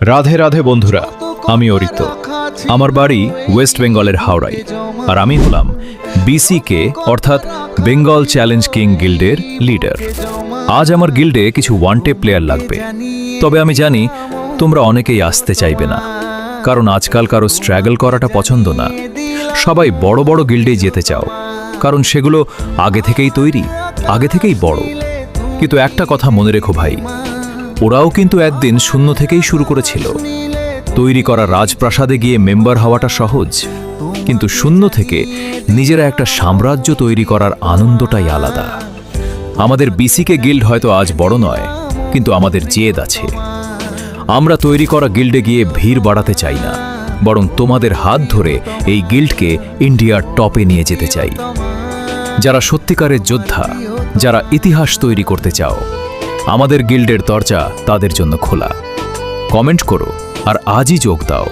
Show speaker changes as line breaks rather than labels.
রাধে রাধে বন্ধুরা, আমি অরিত্র। আমার বাড়ি ওয়েস্ট বেঙ্গলের হাওড়ায়, আর আমি হলাম বিসিকে অর্থাৎ বেঙ্গল চ্যালেঞ্জ কিং গিল্ডের লিডার। আজ আমার গিল্ডে কিছু ওয়ানটে প্লেয়ার লাগবে, তবে আমি জানি তোমরা অনেকেই আসতে চাইবে না, কারণ আজকাল কারো স্ট্রাগল করাটা পছন্দ না। সবাই বড় বড় গিল্ডেই যেতে চাও, কারণ সেগুলো আগে থেকেই তৈরি, আগে থেকেই বড়। কিন্তু একটা কথা মনে রেখো ভাই, ওরাও কিন্তু একদিন শূন্য থেকেই শুরু করেছিল। তৈরি করা রাজপ্রাসাদে গিয়ে মেম্বার হওয়াটা সহজ, কিন্তু শূন্য থেকে নিজেরা একটা সাম্রাজ্য তৈরি করার আনন্দটাই আলাদা। আমাদের বিসিকে গিল্ড হয়তো আজ বড় নয়, কিন্তু আমাদের জেদ আছে। আমরা তৈরি করা গিল্ডে গিয়ে ভিড় বাড়াতে চাই না, বরং তোমাদের হাত ধরে এই গিল্ডকে ইন্ডিয়ার টপে নিয়ে যেতে চাই। যারা সত্যিকারের যোদ্ধা, যারা ইতিহাস তৈরি করতে চাও, আমাদের গিল্ডের দরজা তাদের জন্য খোলা। কমেন্ট করো আর আজই যোগ দাও।